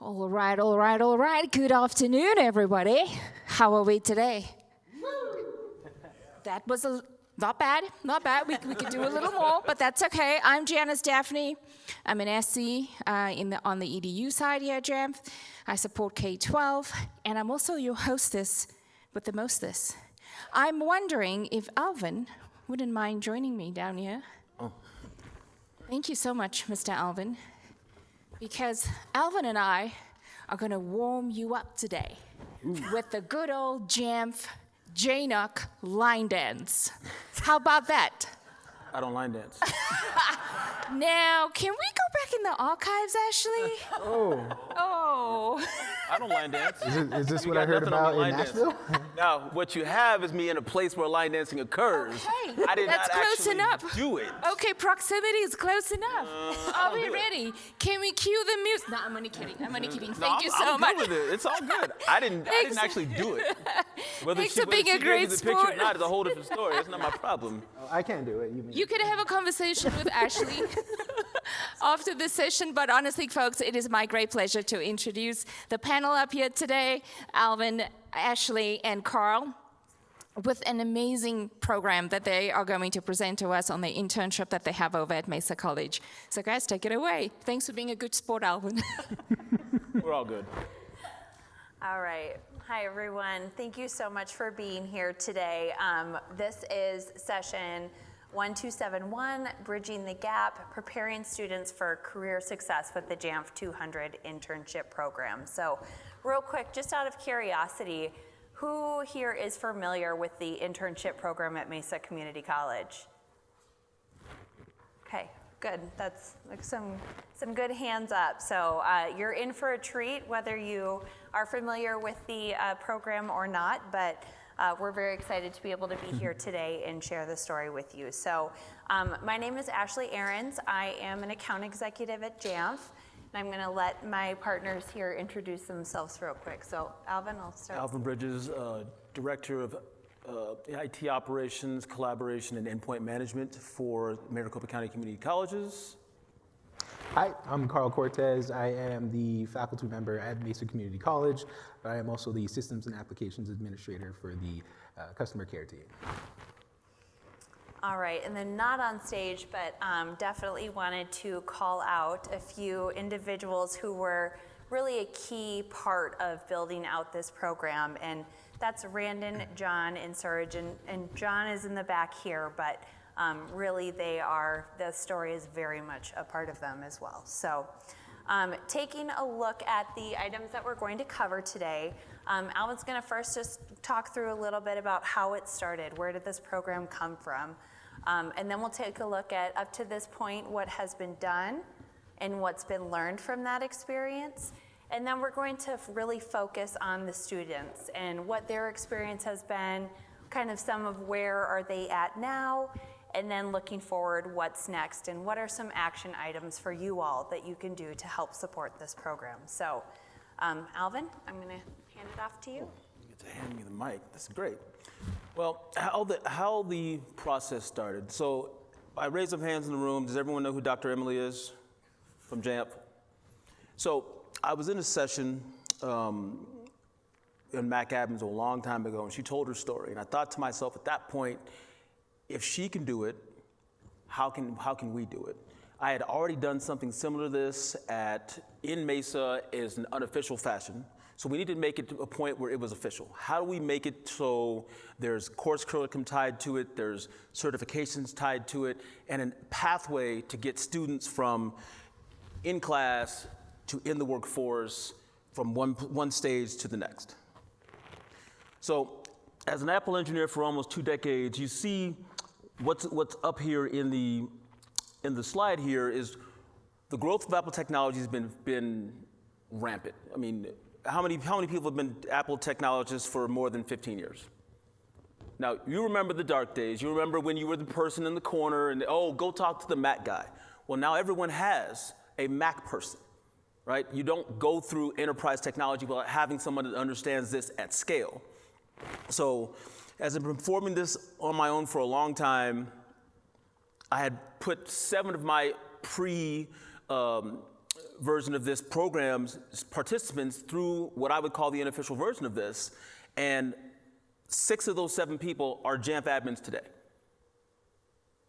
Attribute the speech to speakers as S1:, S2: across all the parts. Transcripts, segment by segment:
S1: All right, all right, all right. Good afternoon, everybody. How are we today? That was not bad, not bad. We could do a little more, but that's okay. I'm Janice Daphne. I'm an SC on the EDU side here at Jamf. I support K-12, and I'm also your hostess with the mostess. I'm wondering if Alvin wouldn't mind joining me down here. Oh. Thank you so much, Mr. Alvin, because Alvin and I are going to warm you up today with the good old Jamf J-Nuck line dance. How about that?
S2: I don't line dance.
S1: Now, can we go back in the archives, Ashley? Oh.
S2: I don't line dance.
S3: Is this what I heard about in Nashville?
S2: Now, what you have is me in a place where line dancing occurs.
S1: Okay,
S2: I did
S1: that's
S2: not
S1: close
S2: actually
S1: enough.
S2: do it.
S1: Okay, proximity is close enough. Are we ready? Can we cue the music? No, I'm only kidding. Thank you so much.
S2: I'm good with it. It's all good. I didn't actually do it.
S1: Thanks for being a great sport.
S2: Picture or not is a whole different story. That's not my problem.
S3: Oh, I can't do it.
S1: You could have a conversation with Ashley after this session, but honestly, folks, it is my great pleasure to introduce the panel up here today, Alvin, Ashley, and Carl, with an amazing program that they are going to present to us on the internship that they have over at Mesa College. So guys, take it away. Thanks for being a good sport, Alvin.
S2: We're all good.
S4: All right. Hi, everyone. Thank you so much for being here today. This is session 1271, Bridging the Gap, Preparing Students for Career Success with the Jamf 200 Internship Program. So real quick, just out of curiosity, who here is familiar with the internship program at Mesa Community College? Okay, good. That's like some good hands up. So you're in for a treat, whether you are familiar with the program or not, but we're very excited to be able to be here today and share the story with you. So my name is Ashley Arends. I am an account executive at Jamf, and I'm going to let my partners here introduce themselves real quick. So Alvin, I'll start.
S2: Alvin Bridges, Director of IT Operations, Collaboration, and Endpoint Management for Maricopa County Community Colleges.
S3: Hi, I'm Carl Cortez. I am the faculty member at Mesa Community College, but I am also the Systems and Applications Administrator for the Customer Care team.
S4: All right, and then not on stage, but definitely wanted to call out a few individuals who were really a key part of building out this program, and that's Randon, John, and Surge, and John is in the back here, but really the story is very much a part of them as well. So taking a look at the items that we're going to cover today, Alvin's gonna first just talk through a little bit about how it started, where did this program come from, and then we'll take a look at, up to this point, what has been done and what's been learned from that experience. And then we're going to really focus on the students and what their experience has been, kind of some of where are they at now, and then looking forward, what's next, and what are some action items for you all that you can do to help support this program. So, Alvin, I'm gonna hand it off to you.
S2: You get to hand me the mic, that's great. Well, how the process started. So, by raise of hands in the room, does everyone know who Dr. Emily is from Jamf? So, I was in a session in Mac Adams a long time ago, and she told her story, and I thought to myself at that point, if she can do it, how can we do it? I had already done something similar to this in Mesa as an unofficial fashion, so we needed to make it to a point where it was official. How do we make it so there's course curriculum tied to it, there's certifications tied to it, and a pathway to get students from in class to in the workforce from one stage to the next. So as an Apple engineer for almost 2 decades, you see what's up here in the slide here is the growth of Apple technology has been rampant. I mean, how many people have been Apple technologists for more than 15 years? Now, you remember the dark days. You remember when you were the person in the corner and, oh, go talk to the Mac guy. Well, now everyone has a Mac person, right? You don't go through enterprise technology without having someone that understands this at scale. So, as I've been performing this on my own for a long time, I had put 7 of my version of this programs participants through what I would call the unofficial version of this, and 6 of those 7 people are Jamf admins today.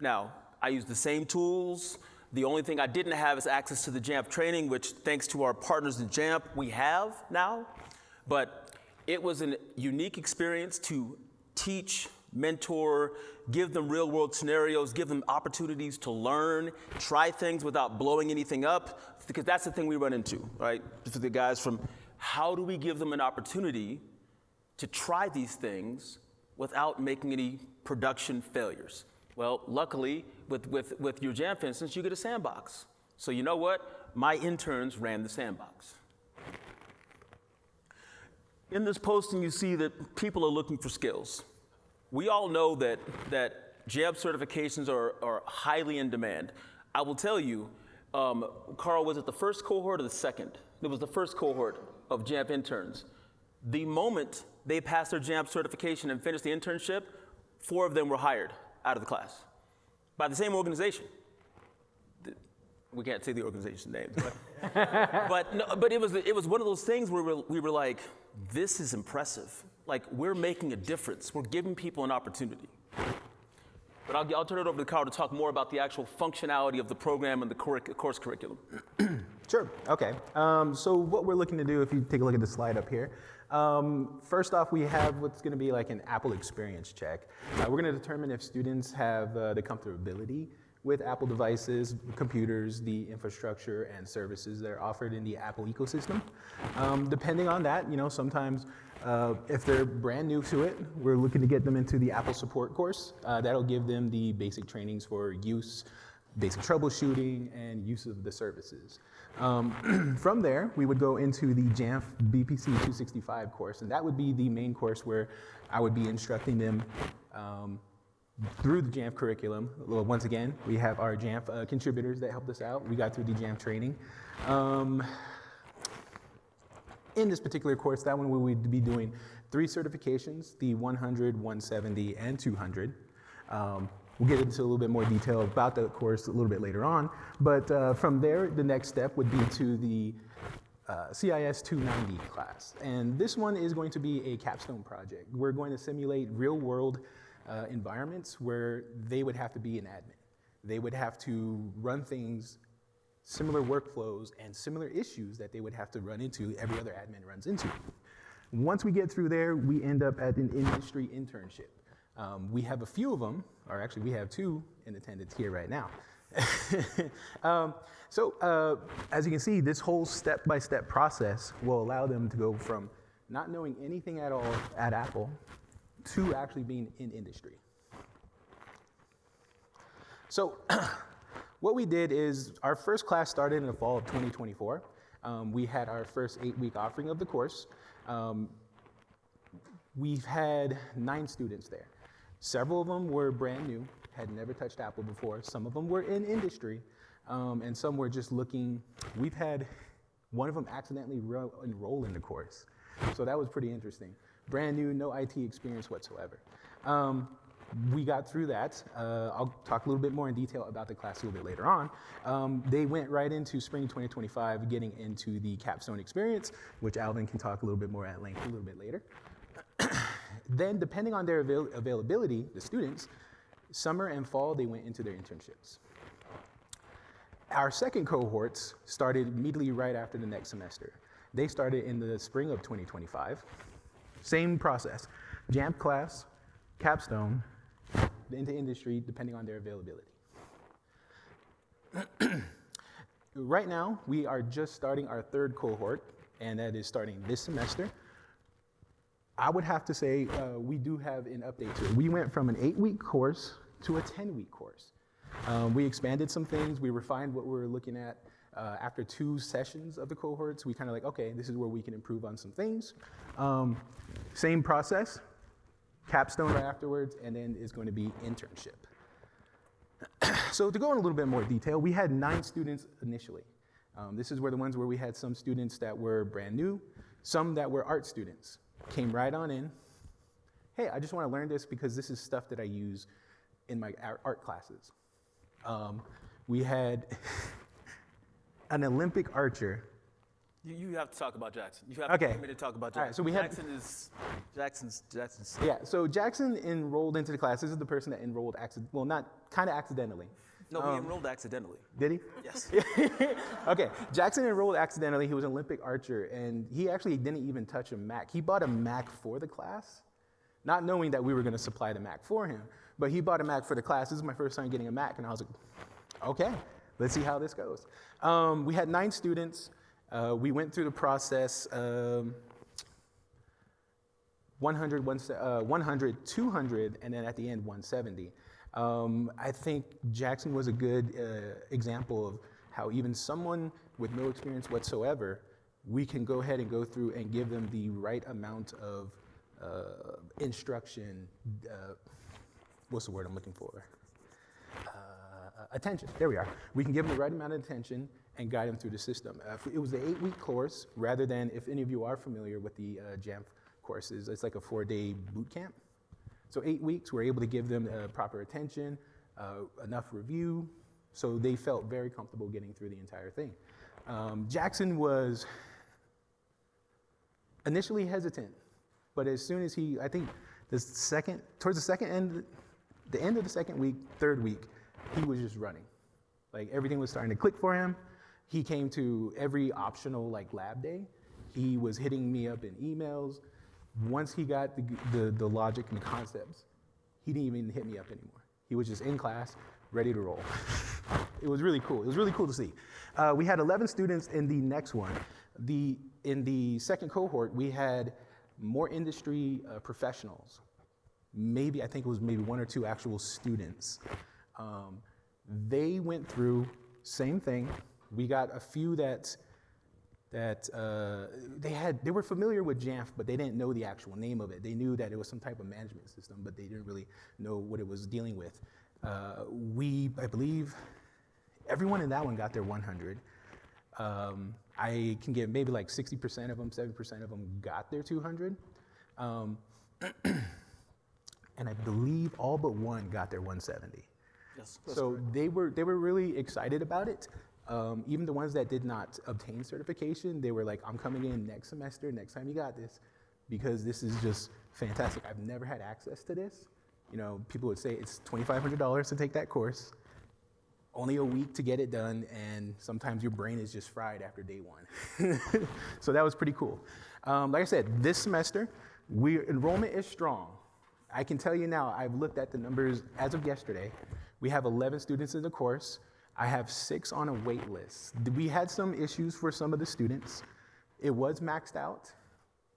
S2: Now, I use the same tools. The only thing I didn't have is access to the Jamf training, which thanks to our partners in Jamf, we have now. But it was a unique experience to teach, mentor, give them real world scenarios, give them opportunities to learn, try things without blowing anything up, because that's the thing we run into, right? For the guys from, how do we give them an opportunity to try these things without making any production failures? Well, luckily, with your Jamf instance, you get a sandbox. So you know what? My interns ran the sandbox. In this posting, you see that people are looking for skills. We all know that Jamf certifications are highly in demand. I will tell you, Carl, was it the first cohort or the second? It was the first cohort of Jamf interns. The moment they passed their Jamf certification and finished the internship, 4 of them were hired out of the class by the same organization. We can't say the organization's name, but it was one of those things where we were like, this is impressive. Like, we're making a difference. We're giving people an opportunity. But I'll turn it over to Carl to talk more about the actual functionality of the program and the course curriculum.
S3: Sure, okay. So what we're looking to do, if you take a look at the slide up here, first off, we have what's gonna be like an Apple experience check. We're gonna determine if students have the comfortability with Apple devices, computers, the infrastructure and services that are offered in the Apple ecosystem. Depending on that, sometimes if they're brand new to it, we're looking to get them into the Apple support course. That'll give them the basic trainings for use, basic troubleshooting, and use of the services. From there, we would go into the Jamf BPC 265 course, and that would be the main course where I would be instructing them through the Jamf curriculum. Well, once again, we have our Jamf contributors that helped us out. We got through the Jamf training. In this particular course, that one we would be doing 3 certifications, the 100, 170, and 200. We'll get into a little bit more detail about the course a little bit later on. But from there, the next step would be to the CIS 290 class. And this one is going to be a capstone project. We're going to simulate real-world environments where they would have to be an admin. They would have to run things, similar workflows, and similar issues that they would have to run into, every other admin runs into. Once we get through there, we end up at an industry internship. We have a few of them, or actually we have 2 in attendance here right now. As you can see, this whole step-by-step process will allow them to go from not knowing anything at all at Apple to actually being in industry. So what we did is our first class started in the fall of 2024. We had our first 8-week offering of the course. We've had 9 students there. Several of them were brand new, had never touched Apple before. Some of them were in industry, and some were just looking. We've had one of them accidentally enroll in the course. So that was pretty interesting. Brand new, no IT experience whatsoever. We got through that. I'll talk a little bit more in detail about the class a little bit later on. They went right into spring 2025, getting into the Capstone experience, which Alvin can talk a little bit more at length a little bit later. Then, depending on their availability, the students, summer and fall, they went into their internships. Our second cohorts started immediately right after the next semester. They started in the spring of 2025. Same process, Jamf class, Capstone, into industry, depending on their availability. Right now, we are just starting our 3rd cohort, and that is starting this semester. I would have to say we do have an update to it. We went from an 8-week course to a 10-week course. We expanded some things. We refined what we were looking at. After 2 sessions of the cohorts, we kind of like, okay, this is where we can improve on some things. Same process, Capstone right afterwards, and then is going to be internship. So to go in a little bit more detail, we had 9 students initially. This is where the ones where we had some students that were brand new, some that were art students. Came right on in. Hey, I just want to learn this because this is stuff that I use in my art classes. We had an Olympic archer.
S2: You have to talk about Jackson. You have
S3: Okay.
S2: to get me to talk about Jackson.
S3: All right, so we had-
S2: Jackson's.
S3: Yeah, so Jackson enrolled into the class. This is the person that enrolled, not kind of accidentally.
S2: No, he enrolled accidentally.
S3: Did he?
S2: Yes.
S3: Okay, Jackson enrolled accidentally. He was an Olympic archer, and he actually didn't even touch a Mac. He bought a Mac for the class, not knowing that we were going to supply the Mac for him. But he bought a Mac for the class. This is my first time getting a Mac, and I was like, okay, let's see how this goes. We had 9 students. We went through the process, 100, 200, and then at the end, 170. I think Jackson was a good example of how even someone with no experience whatsoever, we can go ahead and go through and give them the right amount of instruction, what's the word I'm looking for? Attention, there we are. We can give them the right amount of attention and guide them through the system. It was an 8-week course rather than, if any of you are familiar with the Jamf courses, it's like a 4-day boot camp. So 8 weeks, we're able to give them proper attention, enough review, so they felt very comfortable getting through the entire thing. Jackson was initially hesitant, but as soon as I think towards the end of the second week, third week, he was just running. Like everything was starting to click for him. He came to every optional lab day. He was hitting me up in emails. Once he got the logic and the concepts, he didn't even hit me up anymore. He was just in class, ready to roll. It was really cool. It was really cool to see. We had 11 students in the next one. In the second cohort, we had more industry professionals. I think it was maybe 1 or 2 actual students. They went through same thing. We got a few that they were familiar with Jamf, but they didn't know the actual name of it. They knew that it was some type of management system, but they didn't really know what it was dealing with. I believe everyone in that one got their 100. I can get maybe 60% of them, 70% of them got their 200. And I believe all but one got their 170.
S2: Yes,
S3: so they were really excited about it. Even the ones that did not obtain certification, they were like, I'm coming in next semester, next time you got this, because this is just fantastic. I've never had access to this. People would say it's $2,500 to take that course, only a week to get it done, and sometimes your brain is just fried after day 1. So that was pretty cool. Like I said, this semester, enrollment is strong. I can tell you now, I've looked at the numbers as of yesterday. We have 11 students in the course. I have 6 on a wait list. We had some issues for some of the students. It was maxed out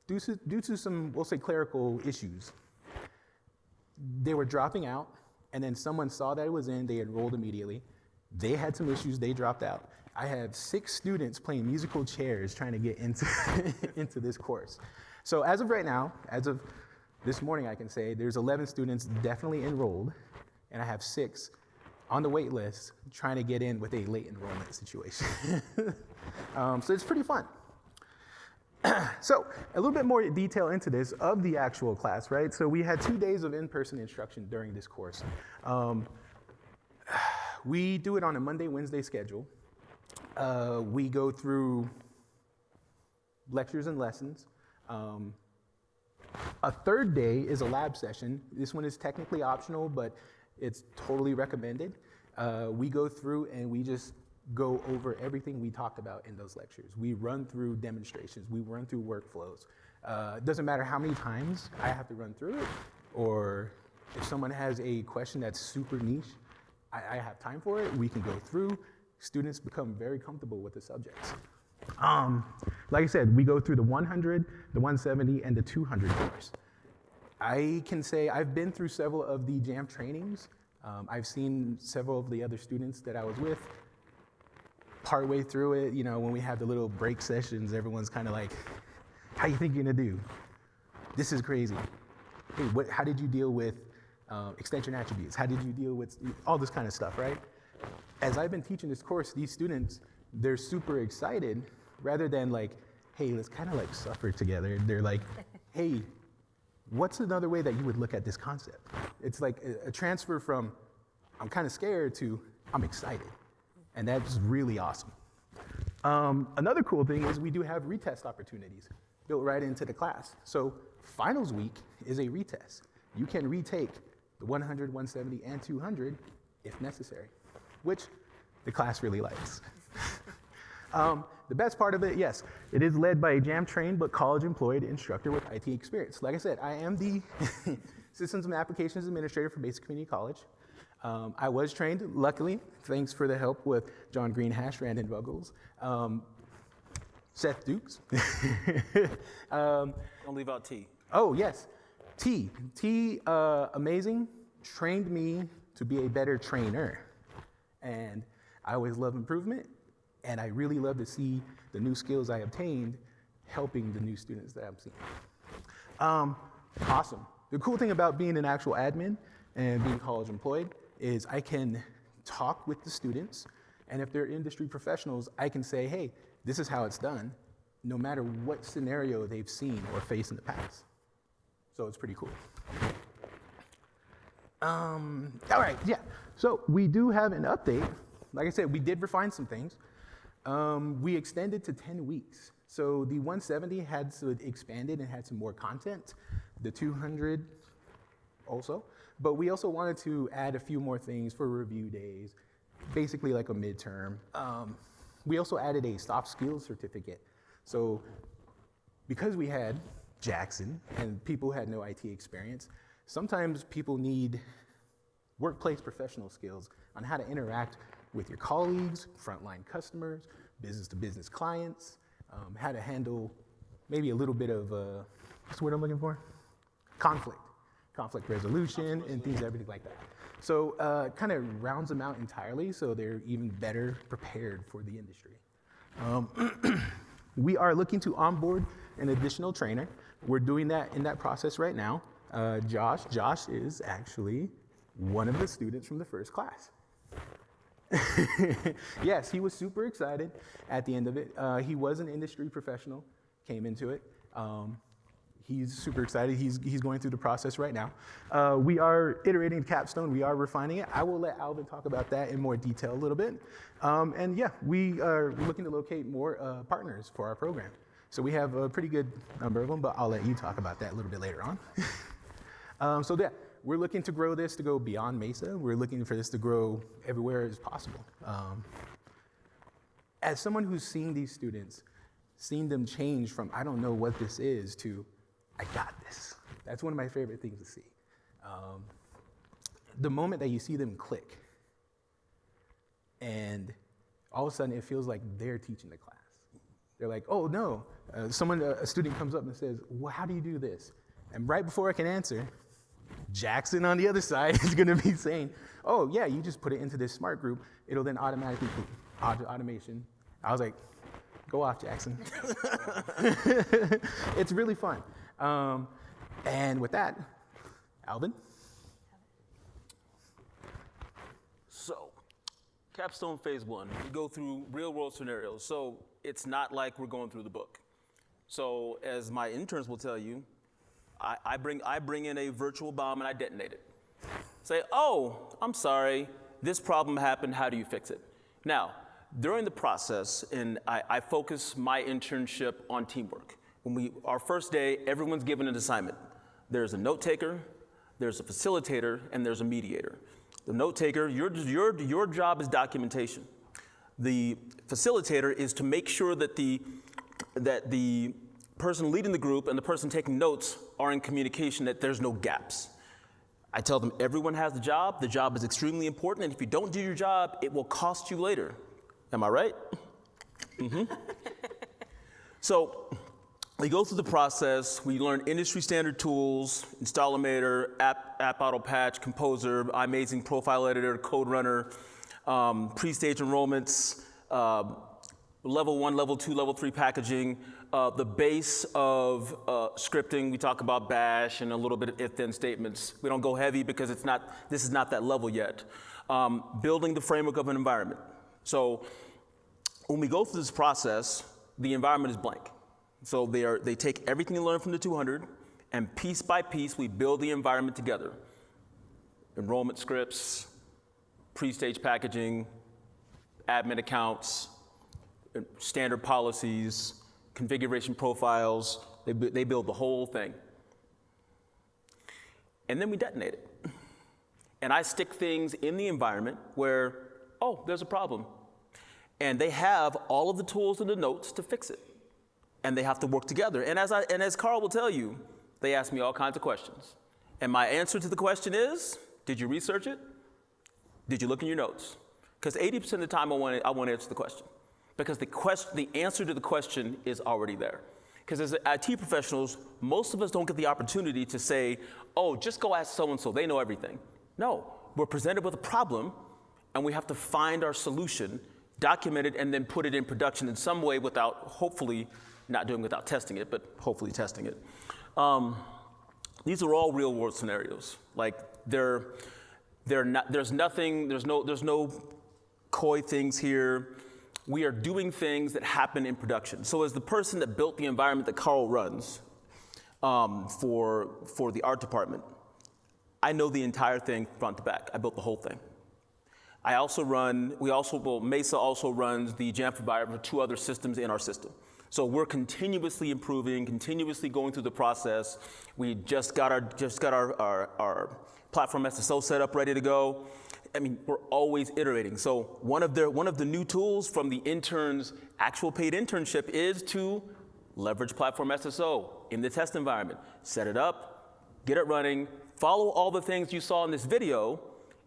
S3: due to some, we'll say, clerical issues. They were dropping out, and then someone saw that it was in, they enrolled immediately. They had some issues, they dropped out. I have 6 students playing musical chairs trying to get into, into this course. So as of right now, as of this morning, I can say there's 11 students definitely enrolled, and I have 6 on the wait list trying to get in with a late enrollment situation. So it's pretty fun. So a little bit more detail into this of the actual class, right? So we had 2 days of in-person instruction during this course. We do it on a Monday, Wednesday schedule. We go through lectures and lessons. A third day is a lab session. This one is technically optional, but it's totally recommended. We go through and we just go over everything we talked about in those lectures. We run through demonstrations. We run through workflows. It doesn't matter how many times I have to run through it, or if someone has a question that's super niche, I have time for it. We can go through. Students become very comfortable with the subjects. Like I said, we go through the 100, the 170, and the 200 course. I can say I've been through several of the Jamf trainings. I've seen several of the other students that I was with. Partway through it, when we have the little break sessions, everyone's kind of like, how you think you're gonna do? This is crazy. Hey, how did you deal with extension attributes? How did you deal with all this kind of stuff, right? As I've been teaching this course, these students, they're super excited rather than like, hey, let's kind of suffer together. They're like, hey, what's another way that you would look at this concept? It's like a transfer from I'm kind of scared to I'm excited. And that's really awesome. Another cool thing is we do have retest opportunities built right into the class. So finals week is a retest. You can retake the 100, 170, and 200 if necessary, which the class really likes. The best part of it, yes, it is led by a Jamf-trained but college-employed instructor with IT experience. Like I said, I am the Systems and Applications Administrator for Mesa Community College. I was trained, luckily, thanks for the help with John Greenhash, Randon Buggles, Seth Dukes.
S2: Don't leave out T.
S3: Oh, yes, T. T, amazing, trained me to be a better trainer. And I always love improvement, and I really love to see the new skills I obtained helping the new students that I'm seeing. Awesome. The cool thing about being an actual admin and being college employed is I can talk with the students, and if they're industry professionals, I can say, hey, this is how it's done, no matter what scenario they've seen or faced in the past. So it's pretty cool. All right, yeah. So we do have an update. Like I said, we did refine some things. We extended to 10 weeks. So the 170 had expanded and had some more content. The 200 also. But we also wanted to add a few more things for review days, basically like a midterm. We also added a soft skills certificate. So because we had Jackson and people had no IT experience, sometimes people need workplace professional skills on how to interact with your colleagues, frontline customers, business-to-business clients, how to handle maybe a little bit of, what's the word I'm looking for? Conflict resolution, and things, everything like that. So kind of rounds them out entirely so they're even better prepared for the industry. We are looking to onboard an additional trainer. We're doing that in that process right now. Josh is actually one of the students from the first class. Yes, he was super excited at the end of it. He was an industry professional, came into it. He's super excited. He's going through the process right now. We are iterating Capstone. We are refining it. I will let Alvin talk about that in more detail a little bit. And yeah, we are looking to locate more partners for our program. So we have a pretty good number of them, but I'll let you talk about that a little bit later on. So yeah, we're looking to grow this to go beyond Mesa. We're looking for this to grow everywhere as possible. As someone who's seen these students, seen them change from I don't know what this is to I got this. That's one of my favorite things to see. The moment that you see them click, and all of a sudden it feels like they're teaching the class. They're like, oh no, a student comes up and says, well, how do you do this? And right before I can answer, Jackson on the other side is gonna be saying, oh yeah, you just put it into this smart group, it'll then automatically automation. I was like, go off, Jackson. It's really fun. And with that, Alvin?
S2: So, Capstone Phase 1, we go through real world scenarios. So it's not like we're going through the book. So as my interns will tell you, I bring in a virtual bomb and I detonate it. Say, oh, I'm sorry, this problem happened, how do you fix it? Now, during the process, and I focus my internship on teamwork. Our first day, everyone's given an assignment. There's a note taker, there's a facilitator, and there's a mediator. The note taker, your job is documentation. The facilitator is to make sure that the person leading the group and the person taking notes are in communication, that there's no gaps. I tell them everyone has the job is extremely important, and if you don't do your job, it will cost you later. Am I right? Mm-hmm. So we go through the process, we learn industry standard tools, Installomator, App AutoPkg, Composer, iMazing Profile Editor, Code Runner, pre-stage enrollments, level 1, level 2, level 3 packaging, the base of scripting. We talk about bash and a little bit of if-then statements. We don't go heavy because this is not that level yet. Building the framework of an environment. So when we go through this process, the environment is blank. So they take everything they learned from the 200, and piece by piece, we build the environment together. Enrollment scripts, pre-stage packaging, admin accounts, standard policies, configuration profiles. They build the whole thing. And then we detonate it. And I stick things in the environment where, oh, there's a problem. And they have all of the tools and the notes to fix it. And they have to work together. And as Carl will tell you, they ask me all kinds of questions. And my answer to the question is, did you research it? Did you look in your notes? Because 80% of the time I want to answer the question. Because the answer to the question is already there. Because as IT professionals, most of us don't get the opportunity to say, oh, just go ask so-and-so, they know everything. No, we're presented with a problem, and we have to find our solution, document it, and then put it in production in some way without, hopefully, not doing without testing it, but hopefully testing it. These are all real-world scenarios. Like, there's no coy things here. We are doing things that happen in production. So as the person that built the environment that Carl runs for the art department, I know the entire thing front to back. I built the whole thing. Mesa also runs the Jamf environment for 2 other systems in our system. So we're continuously improving, continuously going through the process. We just got our platform SSO set up, ready to go. I mean, we're always iterating. So one of the new tools from the interns' actual paid internship is to leverage platform SSO in the test environment. Set it up, get it running, follow all the things you saw in this video,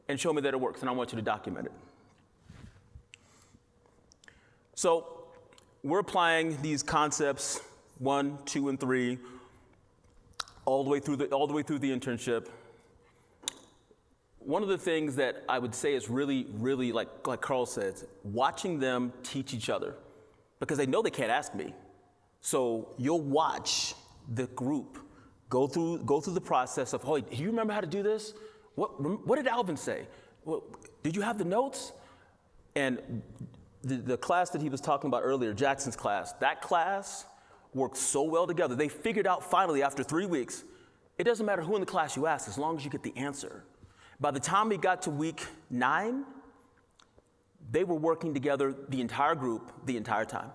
S2: and show me that it works, and I want you to document it. So we're applying these concepts 1, 2, and 3 all the way through the internship. One of the things that I would say is really, really, like Carl said, watching them teach each other, because they know they can't ask me. So you'll watch the group go through the process of, oh, do you remember how to do this? What did Alvin say? Did you have the notes? And the class that he was talking about earlier, Jackson's class, that class worked so well together. They figured out finally after 3 weeks, it doesn't matter who in the class you ask, as long as you get the answer. By the time we got to week 9, they were working together, the entire group, the entire time.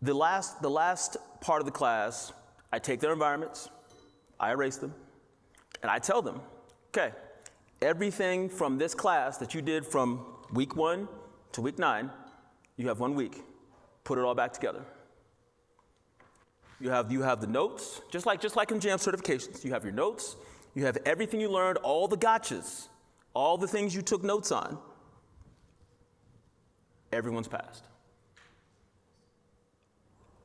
S2: The last part of the class, I take their environments, I erase them, and I tell them, okay, everything from this class that you did from week 1 to week 9, you have 1 week. Put it all back together. You have the notes, just like in Jamf certifications. You have your notes. You have everything you learned, all the gotchas, all the things you took notes on. Everyone's passed.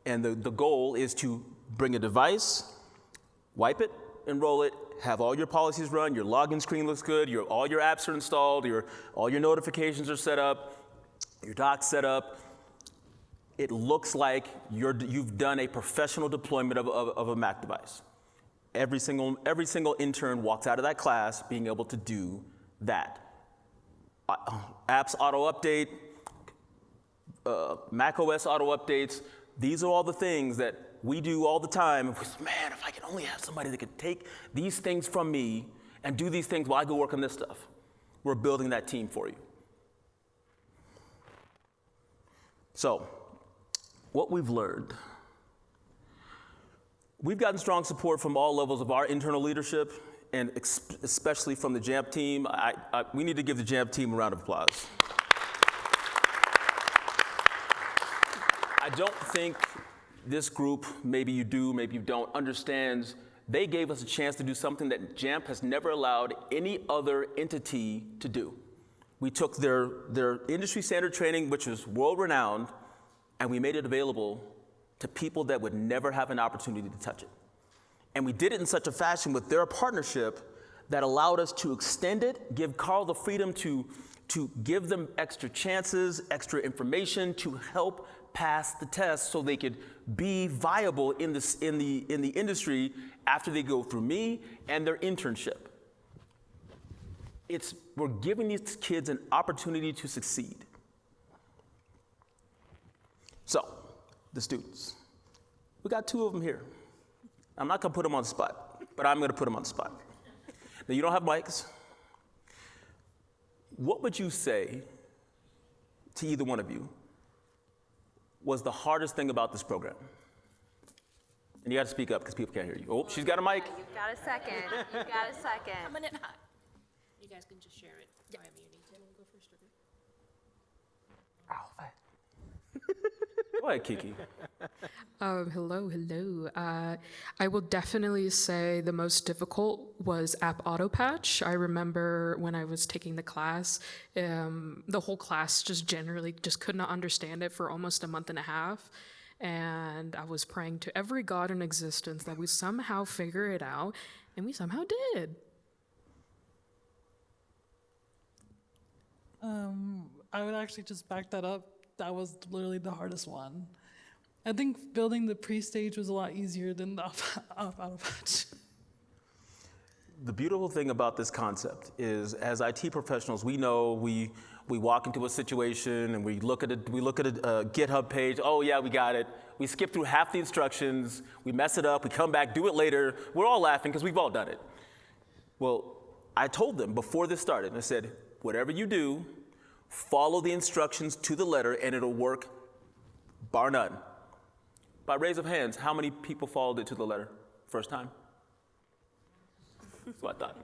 S2: And the goal is to bring a device, wipe it, enroll it, have all your policies run, your login screen looks good, all your apps are installed, all your notifications are set up, your docs set up. It looks like you've done a professional deployment of a Mac device. Every single intern walks out of that class being able to do that. Apps auto-update, Mac OS auto-updates, these are all the things that we do all the time. And we say, man, if I could only have somebody that could take these things from me and do these things while I go work on this stuff. We're building that team for you. So, what we've learned. We've gotten strong support from all levels of our internal leadership, and especially from the Jamf team. We need to give the Jamf team a round of applause. I don't think this group, maybe you do, maybe you don't, understands they gave us a chance to do something that Jamf has never allowed any other entity to do. We took their industry standard training, which is world-renowned, and we made it available to people that would never have an opportunity to touch it. And we did it in such a fashion with their partnership that allowed us to extend it, give Carl the freedom to give them extra chances, extra information to help pass the test so they could be viable in the industry after they go through me and their internship. We're giving these kids an opportunity to succeed. So, the students. We got 2 of them here. I'm not gonna put them on the spot, but I'm gonna put them on the spot. Now, you don't have mics. What would you say to either one of you was the hardest thing about this program? And you got to speak up because people can't hear you. Oh, she's got a mic.
S4: You've got a second. You've got a second.
S5: You guys can just share it however you need to. Go first,
S2: Go ahead, Kiki.
S5: Hello. I will definitely say the most difficult was app AutoPkg. I remember when I was taking the class, the whole class just generally just could not understand it for almost a month and a half. And I was praying to every God in existence that we somehow figure it out, and we somehow did.
S6: I would actually just back that up. That was literally the hardest one. I think building the pre-stage was a lot easier than the AutoPkg.
S2: The beautiful thing about this concept is, as IT professionals, we know we walk into a situation and we look at a GitHub page. Oh yeah, we got it. We skip through half the instructions. We mess it up. We come back, do it later. We're all laughing because we've all done it. Well, I told them before this started. I said, whatever you do, follow the instructions to the letter, and it'll work, bar none. By raise of hands, how many people followed it to the letter first time? That's what I thought.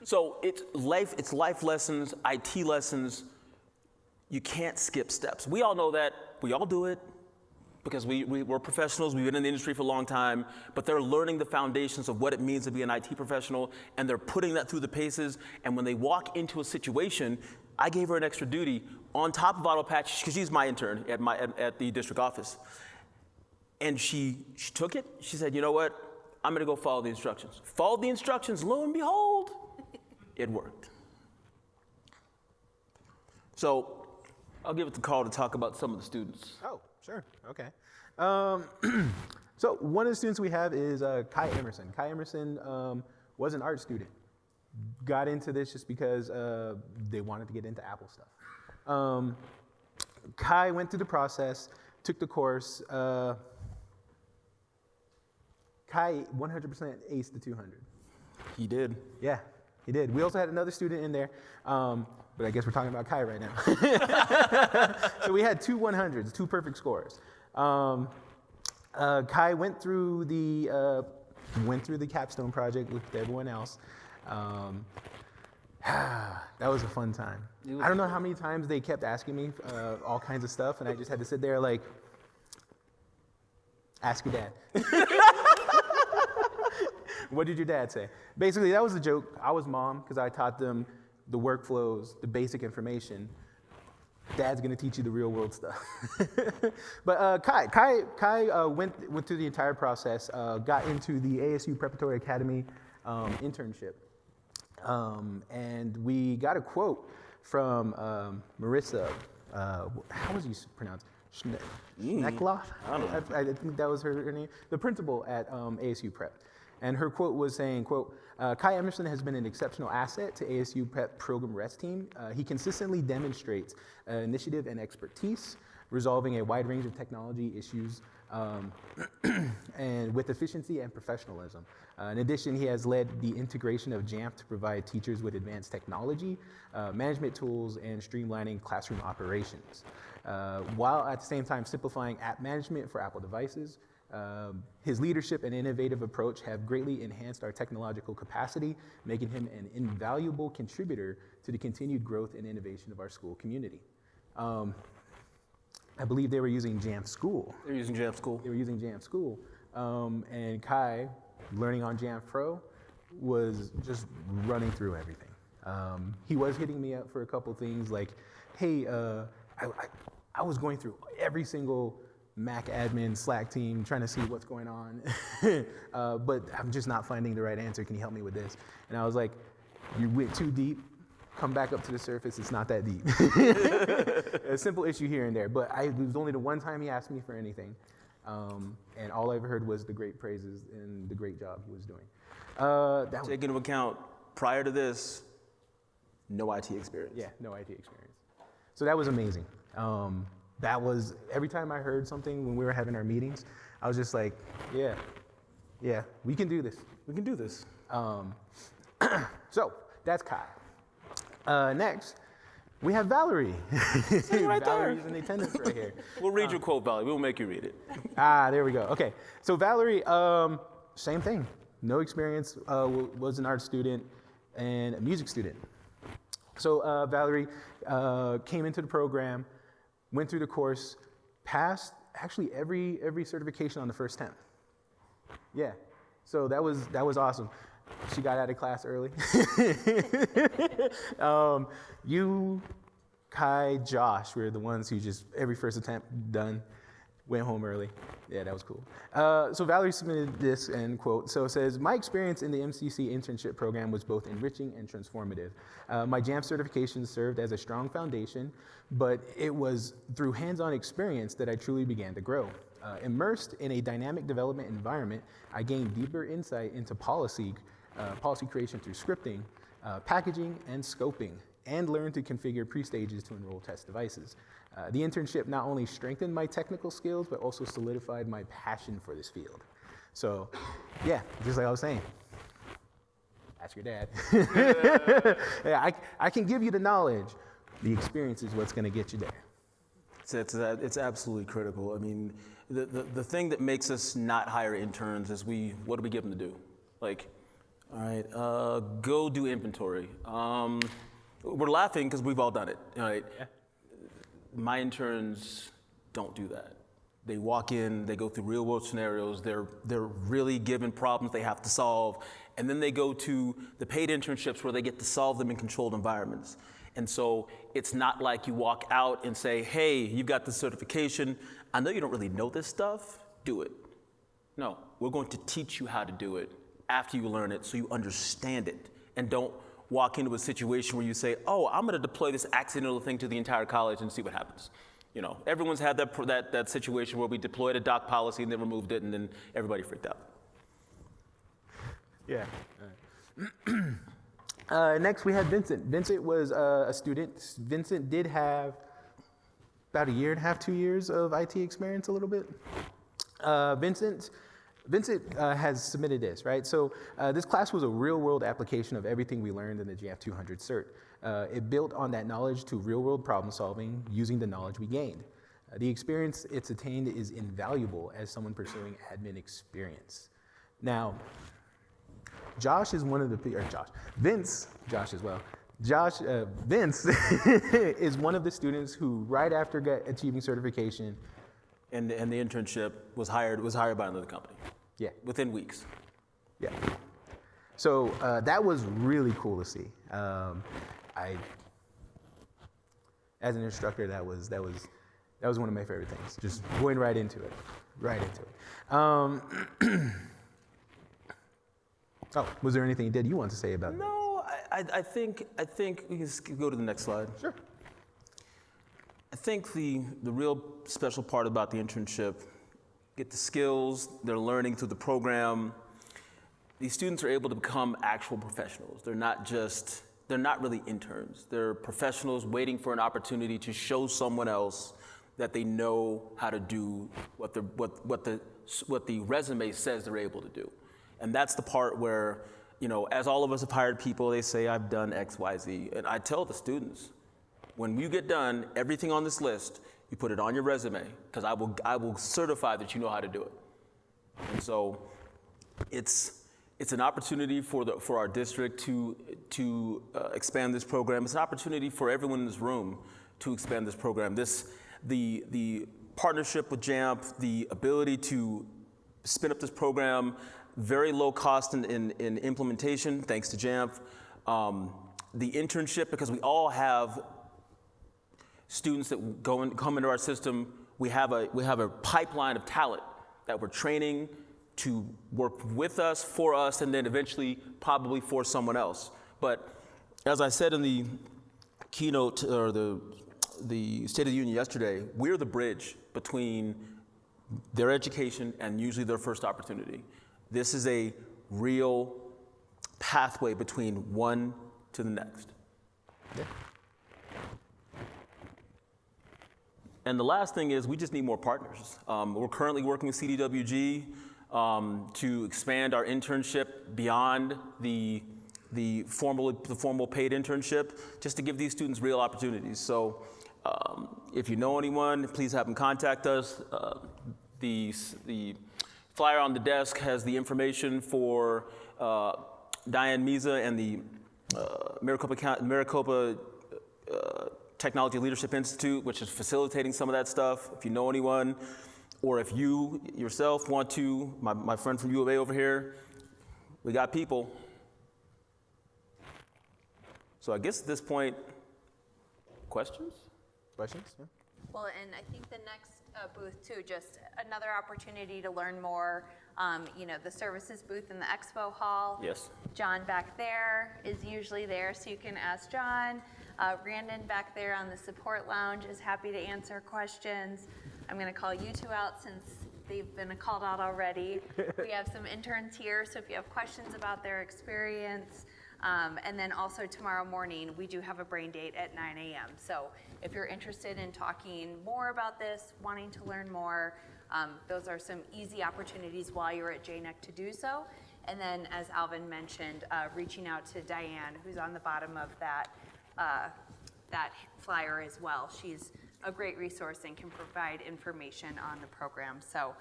S2: So it's life lessons, IT lessons. You can't skip steps. We all know that. We all do it because we're professionals. We've been in the industry for a long time, but they're learning the foundations of what it means to be an IT professional, and they're putting that through the paces. And when they walk into a situation, I gave her an extra duty on top of AutoPkg because she's my intern at the district office. And she took it. She said, you know what? I'm going to go follow the instructions. Followed the instructions. Lo and behold, it worked. So I'll give it to Carl to talk about some of the students.
S3: Oh, sure. Okay. So one of the students we have is Kai Emerson. Kai Emerson was an art student. Got into this just because they wanted to get into Apple stuff. Kai went through the process, took the course. Kai 100% aced the 200.
S2: He did.
S3: Yeah, he did. We also had another student in there, but I guess we're talking about Kai right now. So we had two 100s, two perfect scores. Kai went through the Capstone project with everyone else. That was a fun time. I don't know how many times they kept asking me all kinds of stuff, and I just had to sit there like, ask your dad. What did your dad say? Basically, that was the joke. I was mom because I taught them the workflows, the basic information. Dad's gonna teach you the real world stuff. But Kai went through the entire process, got into the ASU Preparatory Academy internship. And we got a quote from Marissa, how was you pronounced? Schneckloff? I think that was her name. The principal at ASU Prep. And her quote was saying, quote, Kai Emerson has been an exceptional asset to ASU Prep Program Rest Team. He consistently demonstrates initiative and expertise, resolving a wide range of technology issues and with efficiency and professionalism. In addition, he has led the integration of Jamf to provide teachers with advanced technology, management tools, and streamlining classroom operations, while at the same time simplifying app management for Apple devices. His leadership and innovative approach have greatly enhanced our technological capacity, making him an invaluable contributor to the continued growth and innovation of our school community. I believe they were using Jamf School.
S2: They were using Jamf School.
S3: They were using Jamf School. And Kai, learning on Jamf Pro, was just running through everything. He was hitting me up for a couple things like, hey, I was going through every single Mac admin Slack team trying to see what's going on, but I'm just not finding the right answer. Can you help me with this? And I was like, you went too deep. Come back up to the surface. It's not that deep. A simple issue here and there, but it was only the one time he asked me for anything, and all I ever heard was the great praises and the great job he was doing.
S2: Taking into account, prior to this, no IT experience.
S3: Yeah, no IT experience. So that was amazing. That was, every time I heard something when we were having our meetings, I was just like, yeah, we can do this.
S2: We can do this.
S3: So that's Kai. Next, We have Valerie.
S2: right there.
S3: Valerie's in attendance right here.
S2: We'll read your quote, Valerie. We'll make you read it.
S3: There we go. Okay, so Valerie, same thing. No experience, was an art student and a music student. So Valerie came into the program, went through the course, passed actually every certification on the first attempt. Yeah, so that was awesome. She got out of class early. You, Kai, Josh were the ones who just every first attempt done, went home early. Yeah, that was cool. So Valerie submitted this, end quote. So it says, my experience in the MCC internship program was both enriching and transformative. My Jamf certification served as a strong foundation, but it was through hands-on experience that I truly began to grow. Immersed in a dynamic development environment, I gained deeper insight into policy creation through scripting, packaging, and scoping, and learned to configure pre-stages to enroll test devices. The internship not only strengthened my technical skills, but also solidified my passion for this field. So, yeah, just like I was saying, ask your dad. Yeah, I can give you the knowledge. The experience is what's going to get you there.
S2: It's absolutely critical. I mean, the thing that makes us not hire interns is what do we give them to do? Like, all right, go do inventory. We're laughing because we've all done it, right? Yeah. My interns don't do that. They walk in, they go through real world scenarios, they're really given problems they have to solve, and then they go to the paid internships where they get to solve them in controlled environments. And so it's not like you walk out and say, hey, you've got the certification, I know you don't really know this stuff, do it. No, we're going to teach you how to do it after you learn it so you understand it, and don't walk into a situation where you say, oh, I'm gonna deploy this accidental thing to the entire college and see what happens. You know, everyone's had that situation where we deployed a doc policy and then removed it and then everybody freaked out.
S3: Yeah. Next we had Vincent. Vincent was a student. Vincent did have about 1.5 years, 2 years of IT experience, a little bit. Vincent has submitted this, right? So this class was a real-world application of everything we learned in the Jamf 200 cert. It built on that knowledge to real-world problem solving using the knowledge we gained. The experience it's attained is invaluable as someone pursuing admin experience. Now, Josh is one of the, or Josh, Vince, Josh as well. Vince is one of the students who, right after achieving certification,
S2: And the internship was hired by another company.
S3: Yeah.
S2: Within weeks.
S3: Yeah. So that was really cool to see. As an instructor, that was one of my favorite things. Just going right into it. Oh, was there anything that you want to say about that?
S2: No, I think we can go to the next slide.
S3: Sure.
S2: I think the real special part about the internship, get the skills, they're learning through the program. These students are able to become actual professionals. They're not really interns. They're professionals waiting for an opportunity to show someone else that they know how to do what the resume says they're able to do. And that's the part where, you know, as all of us have hired people, they say, I've done X, Y, Z. And I tell the students, when you get done, everything on this list, you put it on your resume, because I will certify that you know how to do it. And so it's an opportunity for our district to expand this program. It's an opportunity for everyone in this room to expand this program. The partnership with Jamf, the ability to spin up this program, very low cost in implementation, thanks to Jamf. The internship, because we all have students that come into our system, we have a pipeline of talent that we're training to work with us, for us, and then eventually probably for someone else. But as I said in the keynote or the State of the Union yesterday, we're the bridge between their education and usually their first opportunity. This is a real pathway between one to the next. Yeah. And the last thing is we just need more partners. We're currently working with CDWG to expand our internship beyond the the formal paid internship, just to give these students real opportunities. So if you know anyone, please have them contact us. The flyer on the desk has the information for Diane Mesa and the Maricopa Technology Leadership Institute, which is facilitating some of that stuff. If you know anyone, or if you yourself want to, my friend from U of A over here, we got people. So I guess at this point, questions?
S3: Questions? Yeah.
S4: Well, and I think the next booth too, just another opportunity to learn more. The services booth in the expo hall.
S2: Yes.
S4: John back there is usually there, so you can ask John. Brandon back there on the support lounge is happy to answer questions. I'm going to call you two out since they've been called out already. We have some interns here, so if you have questions about their experience, and then also tomorrow morning, we do have a brain date at 9 a.m. So if you're interested in talking more about this, wanting to learn more, those are some easy opportunities while you're at JNEC to do so. And then, as Alvin mentioned, reaching out to Diane, who's on the bottom of that flyer as well. She's a great resource and can provide information on the program. So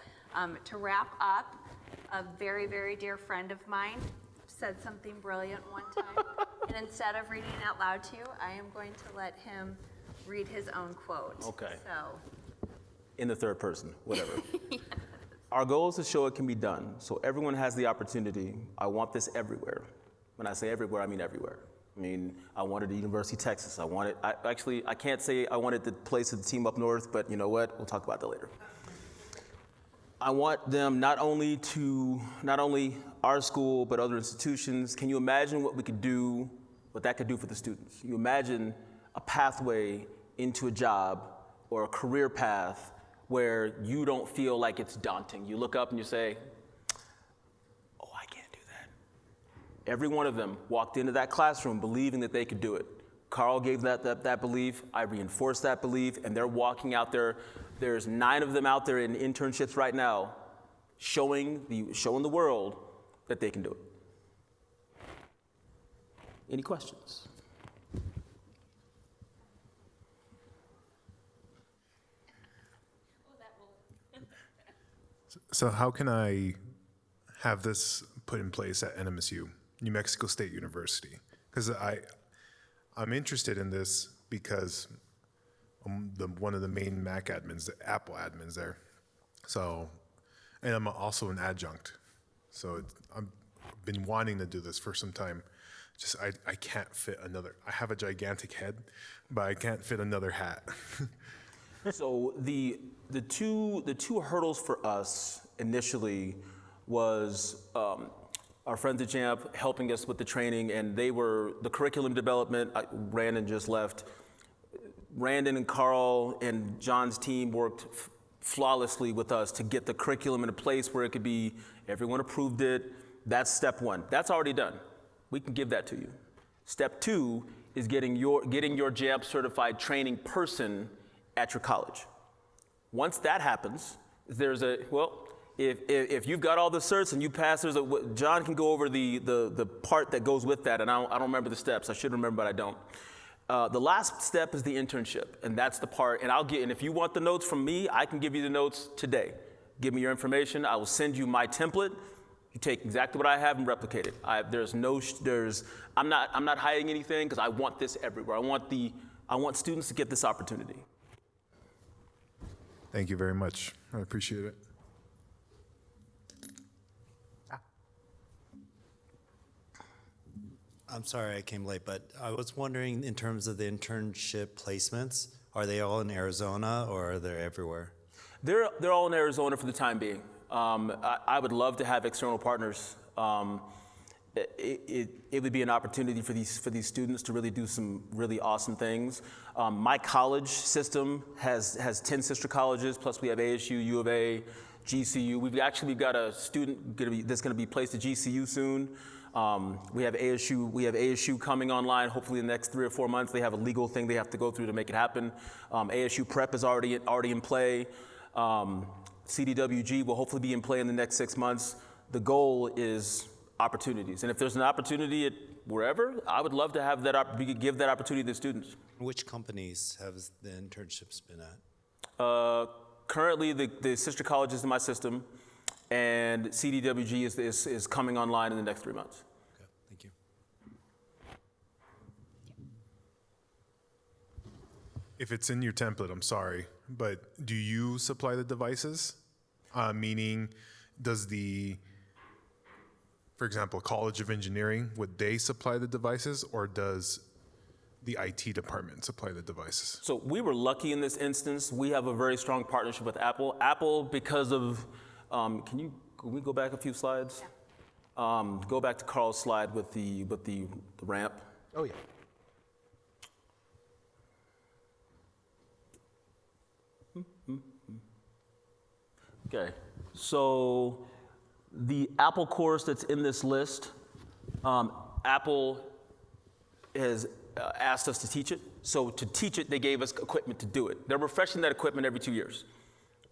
S4: to wrap up, a very, very dear friend of mine said something brilliant one time. And instead of reading it out loud to you, I am going to let him read his own quote.
S2: Okay.
S4: So.
S2: In the third person, whatever. Yes. Our goal is to show it can be done, so everyone has the opportunity. I want this everywhere. When I say everywhere, I mean everywhere. I mean, I wanted at University of Texas. I can't say I wanted the place of the team up north, but you know what? We'll talk about that later. I want them not only our school, but other institutions. Can you imagine what that could do for the students? You imagine a pathway into a job or a career path where you don't feel like it's daunting. You look up and you say, oh, I can't do that. Every one of them walked into that classroom believing that they could do it. Carl gave that belief, I reinforced that belief, and they're walking out there. There's 9 of them out there in internships right now, showing the world that they can do it. Any questions?
S7: So how can I have this put in place at NMSU, New Mexico State University? Because I'm interested in this because I'm one of the main Mac admins, the Apple admins there. So, and I'm also an adjunct. So I've been wanting to do this for some time. Just I can't fit another. I have a gigantic head, but I can't fit another hat.
S2: So the two hurdles for us initially was our friends at Jamf helping us with the training, and they were the curriculum development. Randon just left. Randon and Carl and John's team worked flawlessly with us to get the curriculum in a place where it could be, everyone approved it. That's step 1. That's already done. We can give that to you. Step 2 is getting your Jamf certified training person at your college. Once that happens, if you've got all the certs and you pass, John can go over the part that goes with that, and I don't remember the steps. I should remember, but I don't. The last step is the internship, and that's the part, and if you want the notes from me, I can give you the notes today. Give me your information, I will send you my template. You take exactly what I have and replicate it. I'm not hiding anything because I want this everywhere. I want students to get this opportunity.
S7: Thank you very much. I appreciate it.
S8: I'm sorry I came late, but I was wondering in terms of the internship placements, are they all in Arizona or are they everywhere?
S2: They're all in Arizona for the time being. I would love to have external partners. It would be an opportunity for these students to really do some really awesome things. My college system has 10 sister colleges, plus we have ASU, U of A, GCU. We've got a student that's going to be placed at GCU soon. We have ASU coming online. Hopefully in the next 3 or 4 months. They have a legal thing they have to go through to make it happen. ASU prep is already in play. CDWG will hopefully be in play in the next 6 months. The goal is opportunities, and if there's an opportunity at wherever, I would love to have that, we could give that opportunity to students.
S8: Which companies have the internships been at?
S2: Currently, the sister colleges in my system, and CDWG is coming online in the next 3 months.
S8: Okay, thank you.
S7: If it's in your template, I'm sorry, but do you supply the devices? Meaning, does for example, College of Engineering, would they supply the devices, or does the IT department supply the devices?
S2: So we were lucky in this instance. We have a very strong partnership with Apple. Apple, because of, can we go back a few slides? Yeah. Go back to Carl's slide with the ramp.
S3: Oh, yeah.
S2: Okay, so the Apple course that's in this list, Apple has asked us to teach it. So to teach it, they gave us equipment to do it. They're refreshing that equipment every 2 years.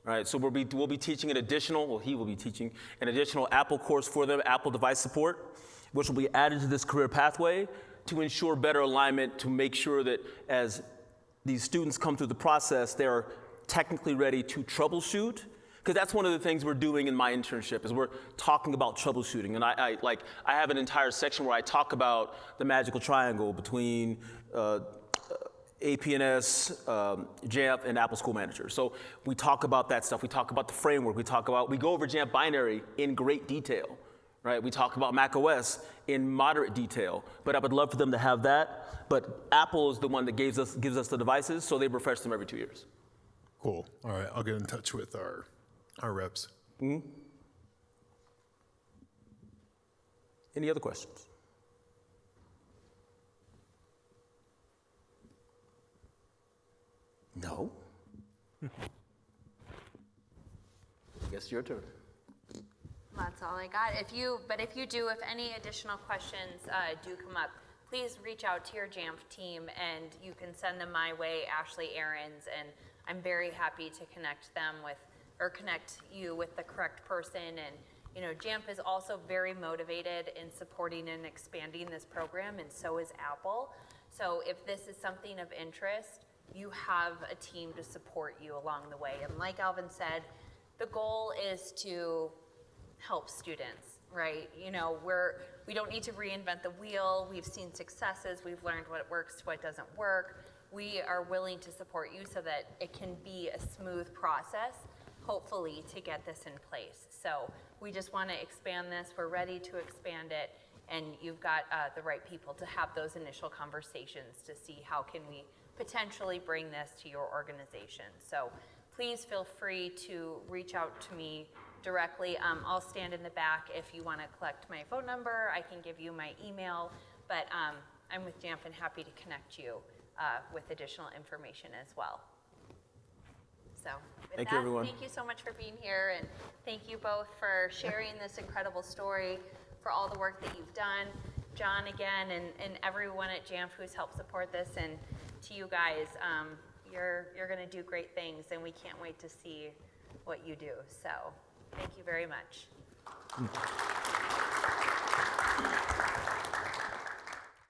S2: Right, so we'll be teaching he will be teaching an additional Apple course for them, Apple device support, which will be added to this career pathway to ensure better alignment, to make sure that as these students come through the process, they're technically ready to troubleshoot. Because that's one of the things we're doing in my internship is we're talking about troubleshooting. And I have an entire section where I talk about the magical triangle between AP&S, Jamf, and Apple School Manager. So we talk about that stuff. We talk about the framework. We go over Jamf binary in great detail, right? We talk about Mac OS in moderate detail. But I would love for them to have that. But Apple is the one that gives us the devices, so they refresh them every 2 years.
S7: Cool. All right, I'll get in touch with our reps.
S2: Mm-hmm. Any other questions? No? I guess your turn.
S4: That's all I got. If any additional questions do come up, please reach out to your Jamf team and you can send them my way, Ashley Arends, and I'm very happy to connect you with the correct person. And Jamf is also very motivated in supporting and expanding this program, and so is Apple. So if this is something of interest, you have a team to support you along the way. And like Alvin said, the goal is to help students, right? We don't need to reinvent the wheel. We've seen successes. We've learned what works, what doesn't work. We are willing to support you so that it can be a smooth process, hopefully, to get this in place. So we just want to expand this. We're ready to expand it. And you've got the right people to have those initial conversations to see how can we potentially bring this to your organization. So please feel free to reach out to me directly. I'll stand in the back if you want to collect my phone number. I can give you my email, but I'm with Jamf and happy to connect you with additional information as well. So
S2: thank you, everyone.
S4: Thank you so much for being here, and thank you both for sharing this incredible story, for all the work that you've done. John, again, and everyone at Jamf who's helped support this, and to you guys, you're going to do great things, and we can't wait to see what you do. So thank you very much.